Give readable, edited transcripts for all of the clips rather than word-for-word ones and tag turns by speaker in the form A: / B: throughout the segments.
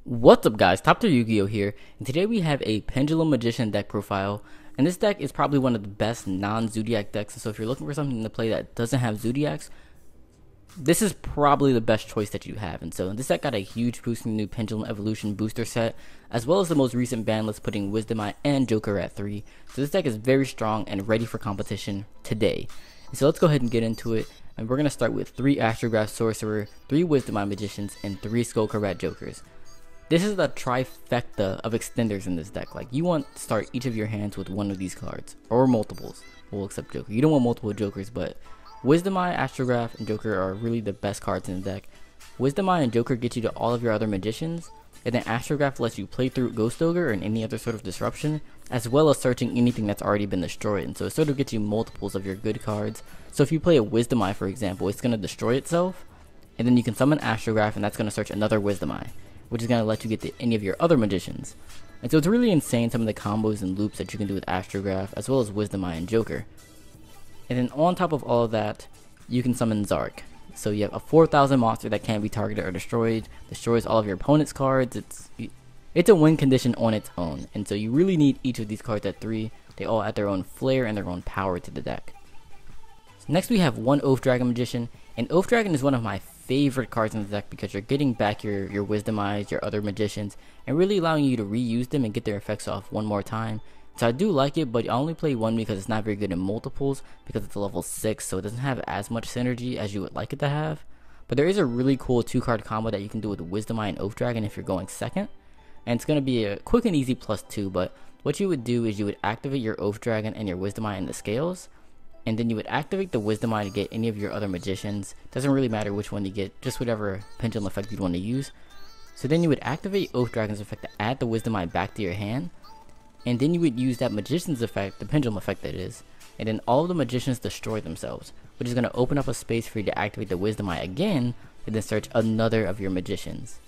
A: What's up guys, TopTierYugioh here, and today we have a Pendulum Magician deck profile, and this deck is probably one of the best non-Zodiac decks, and so if you're looking for something to play that doesn't have Zodiacs, this is probably the best choice that you have. And so this deck got a huge boost in the new Pendulum Evolution booster set, as well as the most recent ban list putting Wisdom Eye and Joker at 3, so this deck is very strong and ready for competition today. And so let's go ahead and get into it, and we're going to start with 3 Astrograph Sorcerer, 3 Wisdom Eye Magicians, and 3 Skullcrobat Jokers. This is the trifecta of extenders in this deck. Like, you want to start each of your hands with one of these cards, or multiples. Well, except Joker. You don't want multiple Jokers, but Wisdom Eye, Astrograph, and Joker are really the best cards in the deck. Wisdom Eye and Joker get you to all of your other magicians, and then Astrograph lets you play through Ghost Ogre and any other sort of disruption, as well as searching anything that's already been destroyed. And so it sort of gets you multiples of your good cards. So if you play a Wisdom Eye, for example, it's going to destroy itself, and then you can summon Astrograph, and that's going to search another Wisdom Eye, which is going to let you get to any of your other magicians. And so it's really insane some of the combos and loops that you can do with Astrograph, as well as Wisdom Eye and Joker. And then on top of all of that, you can summon ZARC. So you have a 4,000 monster that can't be targeted or destroyed, destroys all of your opponent's cards. It's a win condition on its own. And so you really need each of these cards at 3. They all add their own flair and their own power to the deck. So next we have 1 Oafdragon Magician, and Oafdragon is one of my favorite cards in the deck because you're getting back your Wisdom Eyes, your other magicians, and really allowing you to reuse them and get their effects off one more time. So I do like it, but I only play 1 because it's not very good in multiples because it's a level 6, so it doesn't have as much synergy as you would like it to have. But there is a really cool 2-card combo that you can do with Wisdom Eye and Oafdragon if you're going second, and it's going to be a quick and easy +2. But what you would do is you would activate your Oafdragon and your Wisdom Eye in the scales, and then you would activate the Wisdom Eye to get any of your other magicians. Doesn't really matter which one you get, just whatever pendulum effect you'd want to use. So then you would activate Oafdragon's effect to add the Wisdom Eye back to your hand, and then you would use that magician's effect, the pendulum effect that is, and then all of the magicians destroy themselves, which is going to open up a space for you to activate the Wisdom Eye again, and then search another of your magicians.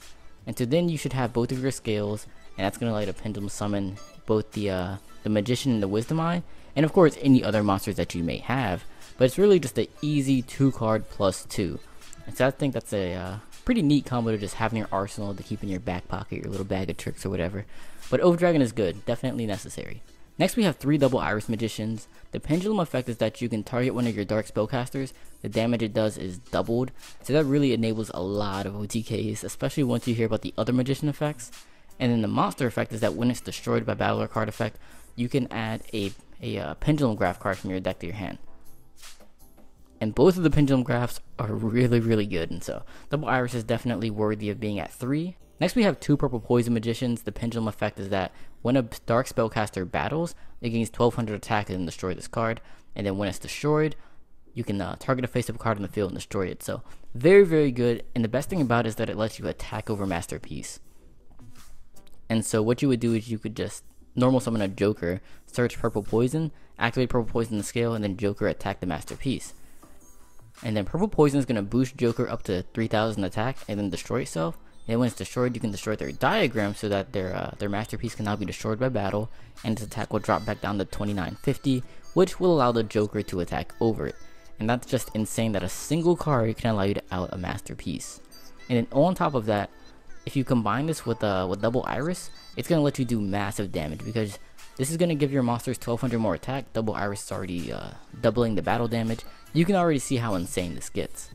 A: And so then you should have both of your scales, and that's going to let the pendulum summon both the magician and the Wisdom Eye, and of course any other monsters that you may have. But it's really just an easy 2-card +2. And so I think that's a pretty neat combo to just have in your arsenal to keep in your back pocket, your little bag of tricks or whatever. But Oafdragon is good, definitely necessary. Next we have 3 double iris magicians. The pendulum effect is that you can target one of your dark spellcasters. The damage it does is doubled, so that really enables a lot of OTKs, especially once you hear about the other magician effects. And then the monster effect is that when it's destroyed by battle or card effect, you can add a Pendulumgraph card from your deck to your hand. And both of the Pendulumgraphs are really good, and so double iris is definitely worthy of being at 3. Next we have 2 purple poison magicians. The pendulum effect is that when a dark spellcaster battles, it gains 1200 attack and destroy this card, and then when it's destroyed, you can target a face-up card on the field and destroy it. So very good, and the best thing about it is that it lets you attack over Masterpiece. And so what you would do is you could just normal summon a Joker, search purple poison, activate purple poison in the scale, and then Joker attack the Masterpiece. And then purple poison is going to boost Joker up to 3000 attack and then destroy itself. And when it's destroyed, you can destroy their diagram so that their Masterpiece can now be destroyed by battle, and its attack will drop back down to 2950, which will allow the Joker to attack over it. And that's just insane that a single card can allow you to out a Masterpiece. And then on top of that, if you combine this with double iris, it's going to let you do massive damage because this is going to give your monsters 1200 more attack. Double iris is already doubling the battle damage. You can already see how insane this gets.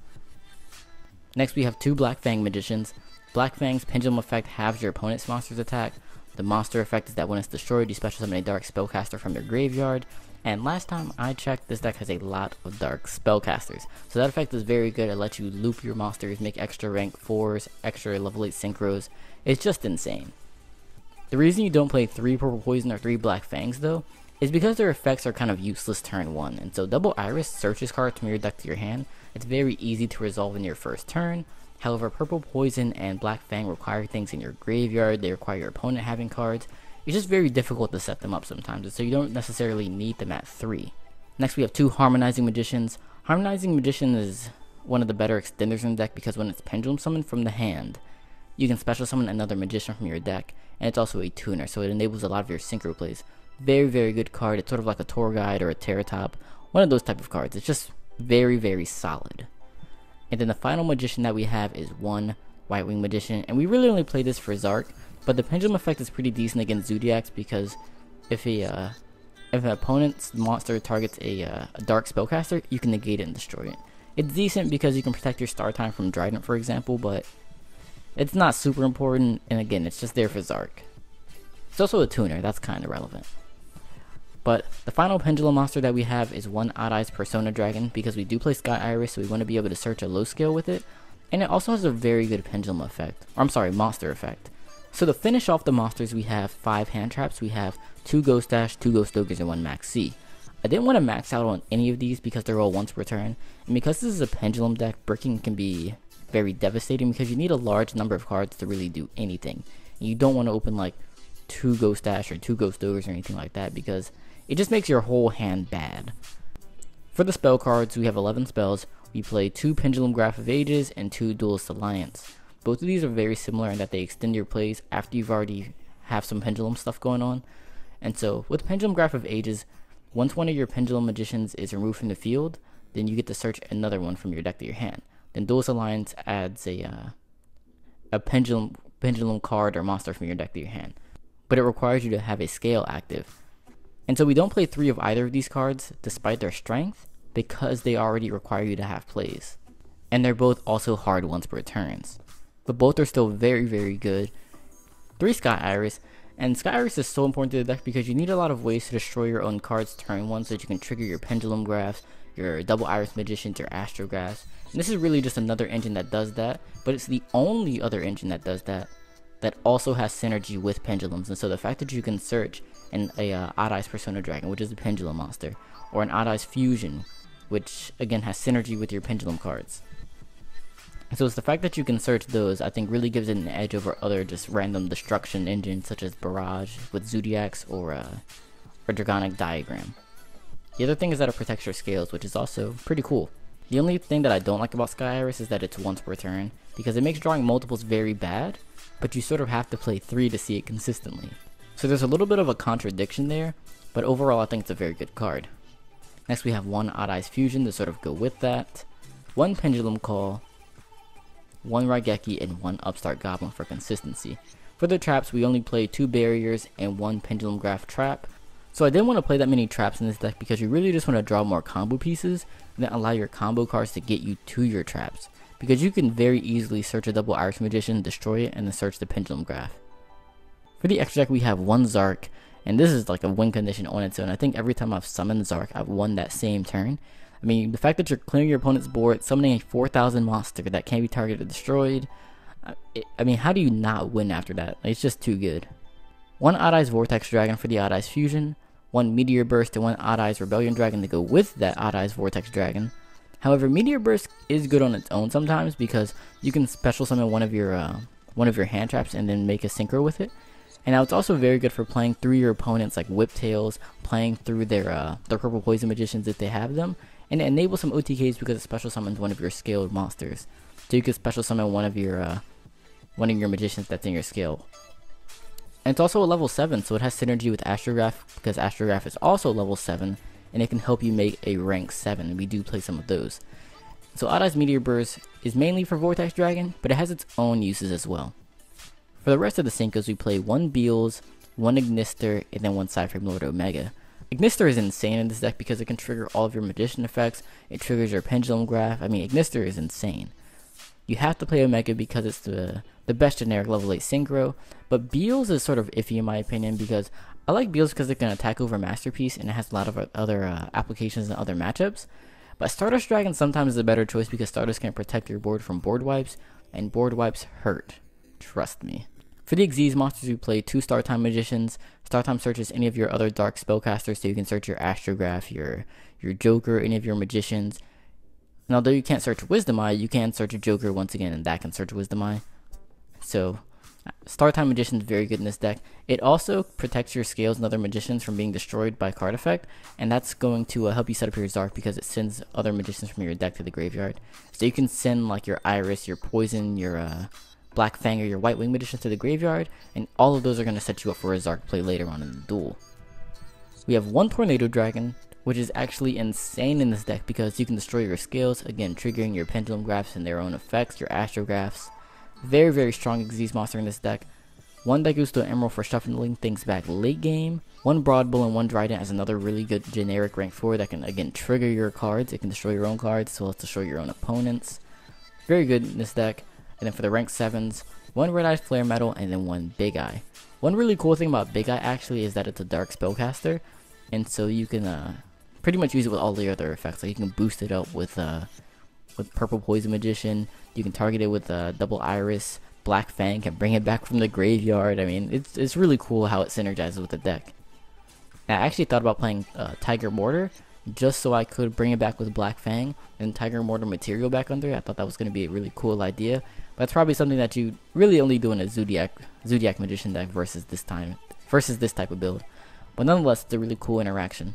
A: Next we have 2 Black Fang magicians. Black Fang's pendulum effect halves your opponent's monster's attack. The monster effect is that when it's destroyed, you special summon a dark spellcaster from your graveyard. And last time I checked, this deck has a lot of dark spellcasters, so that effect is very good. It lets you loop your monsters, make extra rank 4s, extra level 8 synchros. It's just insane. The reason you don't play 3 purple poison or 3 black fangs though is because their effects are kind of useless turn 1, and so double iris searches cards from your deck to your hand. It's very easy to resolve in your first turn. However, purple poison and black fang require things in your graveyard. They require your opponent having cards. It's just very difficult to set them up sometimes, and so you don't necessarily need them at 3. Next we have 2 Harmonizing Magicians. Harmonizing Magician is one of the better extenders in the deck because when it's pendulum summoned from the hand, you can special summon another magician from your deck, and it's also a tuner, so it enables a lot of your synchro plays. Very good card. It's sort of like a tour guide or a Terratop, one of those type of cards. It's just very solid. And then the final magician that we have is 1 White Wing Magician, and we really only play this for ZARC, but the Pendulum effect is pretty decent against Zodiacs because if an opponent's monster targets a dark spellcaster, you can negate it and destroy it. It's decent because you can protect your star time from Trident, for example, but it's not super important, and again, it's just there for ZARC. It's also a tuner, that's kind of relevant. But the final Pendulum monster that we have is one Odd Eyes Persona Dragon, because we do play Sky Iris, so we want to be able to search a low scale with it, and it also has a very good Pendulum effect, or I'm sorry, monster effect. So to finish off the monsters, we have 5 hand traps. We have 2 Ghost Dash, 2 Ghost Ogres, and 1 Max C. I didn't want to max out on any of these because they're all once per turn, and because this is a Pendulum deck, bricking can be very devastating because you need a large number of cards to really do anything. And you don't want to open like 2 Ghost Dash or 2 Ghost Ogres or anything like that because it just makes your whole hand bad. For the spell cards, we have 11 spells. We play 2 Pendulumgraph of Ages and 2 Duelist Alliance. Both of these are very similar in that they extend your plays after you've already have some Pendulum stuff going on. And so with Pendulumgraph of Ages, once one of your Pendulum Magicians is removed from the field, then you get to search another one from your deck to your hand. Then Duelist Alliance adds a pendulum card or monster from your deck to your hand. But it requires you to have a scale active. And so we don't play 3 of either of these cards, despite their strength, because they already require you to have plays. And they're both also hard once per turns. But both are still very, very good. 3 Sky Iris, and Sky Iris is so important to the deck because you need a lot of ways to destroy your own cards turn 1 so that you can trigger your Pendulumgraphs, your Double Iris Magicians, your Astrographs. And this is really just another engine that does that, but it's the only other engine that does that also has synergy with Pendulums. And so the fact that you can search a Odd Eyes Persona Dragon, which is a Pendulum monster, or an Odd Eyes Fusion, which again has synergy with your Pendulum cards. And so it's the fact that you can search those, I think, really gives it an edge over other just random destruction engines such as Barrage with Zodiacs or Dragonic Diagram. The other thing is that it protects your scales, which is also pretty cool. The only thing that I don't like about Sky Iris is that it's once per turn, because it makes drawing multiples very bad, but you sort of have to play 3 to see it consistently. So there's a little bit of a contradiction there, but overall I think it's a very good card. Next we have 1 Odd Eyes Fusion to sort of go with that, 1 Pendulum Call, 1 Raigeki, and 1 Upstart Goblin for consistency. For the traps, we only play 2 barriers and 1 Pendulumgraph trap. So I didn't want to play that many traps in this deck because you really just want to draw more combo pieces and then allow your combo cards to get you to your traps. Because you can very easily search a Double Iris Magician, destroy it, and then search the Pendulumgraph. For the extra deck, we have 1 ZARC, and this is like a win condition on its own. I think every time I've summoned ZARC, I've won that same turn. I mean, the fact that you're clearing your opponent's board, summoning a 4,000 monster that can't be targeted or destroyed, I mean, how do you not win after that? It's just too good. 1 Odd Eyes Vortex Dragon for the Odd Eyes Fusion, 1 Meteor Burst, and 1 Odd Eyes Rebellion Dragon to go with that Odd Eyes Vortex Dragon. However, Meteor Burst is good on its own sometimes because you can special summon one of your hand traps and then make a synchro with it. And now it's also very good for playing through your opponents like Whiptails, playing through their Purple Poison Magicians if they have them. And it enables some OTKs because it special summons one of your scaled monsters. So you can special summon one of your magicians that's in your scale. And it's also a level 7, so it has synergy with Astrograph because Astrograph is also level 7, and it can help you make a rank 7, and we do play some of those. So Odd Eyes Meteor Burst is mainly for Vortex Dragon, but it has its own uses as well. For the rest of the Syncos, we play 1 Beals, 1 Ignister, and then 1 Cyframe Lord Omega. Ignister is insane in this deck because it can trigger all of your magician effects, it triggers your Pendulumgraph. I mean, Ignister is insane. You have to play Omega because it's the best generic level 8 synchro, but Beals is sort of iffy in my opinion because I like Beals because it can attack over Masterpiece and it has a lot of other applications and other matchups. But Stardust Dragon sometimes is a better choice because Stardust can protect your board from board wipes, and board wipes hurt. Trust me. For the Xyz monsters, we play 2 Startime Magicians. Startime searches any of your other dark spellcasters, so you can search your Astrograph, your Joker, any of your magicians. And although you can't search Wisdom Eye, you can search a Joker once again, and that can search Wisdom Eye. So, Startime Magician is very good in this deck. It also protects your scales and other magicians from being destroyed by card effect, and that's going to help you set up your ZARC because it sends other magicians from your deck to the graveyard. So you can send like your Iris, your Poison, your Black Fang, or your White Wing Magicians to the graveyard, and all of those are going to set you up for a ZARC play later on in the duel. We have 1 Tornado Dragon, which is actually insane in this deck because you can destroy your scales, again triggering your Pendulumgraphs and their own effects, your Astrographs. Very strong Xyz monster in this deck. 1 DAIGUSTO Emerald for shuffling things back late game. 1 Broad Bull and 1 Dryden as another really good generic rank 4 that can again trigger your cards. It can destroy your own cards as well as destroy your own opponents. Very good in this deck. And then for the rank 7s, 1 Red Eye Flare Metal and then 1 Big Eye. One really cool thing about Big Eye actually is that it's a dark spellcaster, and so you can pretty much use it with all the other effects. Like you can boost it up with Purple Poison Magician. You can target it with Double Iris. Black Fang can bring it back from the graveyard. I mean, it's really cool how it synergizes with the deck. I actually thought about playing Tiger Mortar just so I could bring it back with Black Fang and Tiger Mortar material back under it. I thought that was going to be a really cool idea. But that's probably something that you really only do in a Zodiac Magician deck versus this type of build. But nonetheless, it's a really cool interaction.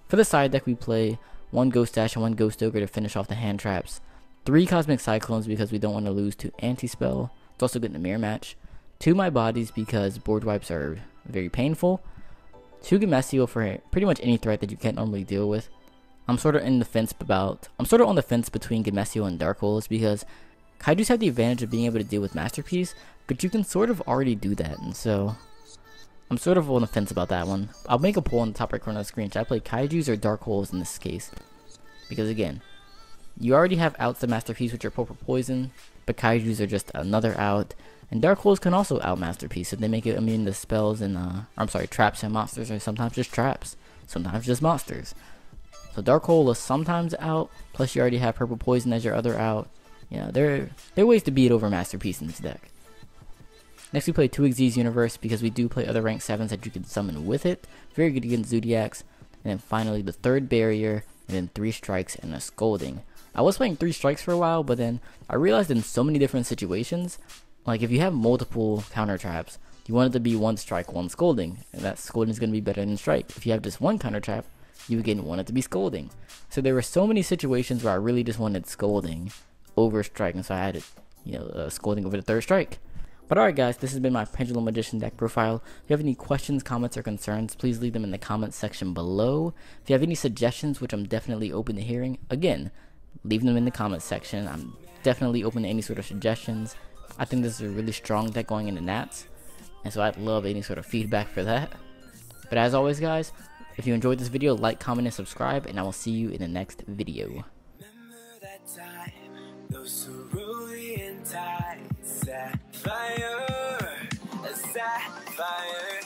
A: For the side deck, we play 1 Ghost Dash and 1 Ghost Ogre to finish off the hand traps. 3 Cosmic Cyclones because we don't want to lose to Anti-Spell. It's also good in the mirror match. 2 My Bodies because board wipes are very painful. 2 Gamesio for pretty much any threat that you can't normally deal with. I'm sort of on the fence between Gamesio and Dark Holes because Kaijus have the advantage of being able to deal with Masterpiece, but you can sort of already do that, and so I'm sort of on the fence about that one. I'll make a poll on the top right corner of the screen. Should I play Kaijus or Dark Holes in this case? Because again, you already have outs to Masterpiece which are Purple Poison, but Kaijus are just another out. And Dark Holes can also out Masterpiece if they make it immune to spells and traps and monsters, or sometimes just traps, sometimes just monsters. So Dark Hole is sometimes out, plus you already have Purple Poison as your other out. You know, there are ways to beat over Masterpiece in this deck. Next we play 2 Xyz Universe because we do play other rank 7s that you can summon with it. Very good against Zodiacs. And then finally the 3rd Barrier, and then 3 Strikes and a Scolding. I was playing 3 Strikes for a while, but then I realized in so many different situations, like if you have multiple counter traps, you want it to be 1 Strike, 1 Scolding, and that Scolding is going to be better than Strike. If you have just 1 counter trap, you again want it to be Scolding. So there were so many situations where I really just wanted Scolding over Strike, and so I had it, Scolding over the 3rd Strike. But alright guys, this has been my Pendulum Magician deck profile. If you have any questions, comments, or concerns, please leave them in the comments section below. If you have any suggestions, which I'm definitely open to hearing, again, leave them in the comments section. I'm definitely open to any sort of suggestions. I think this is a really strong deck going into Nats, and so I'd love any sort of feedback for that. But as always guys, if you enjoyed this video, like, comment, and subscribe, and I will see you in the next video.
B: Remember that time, those cerulean tides, sapphire, a sapphire.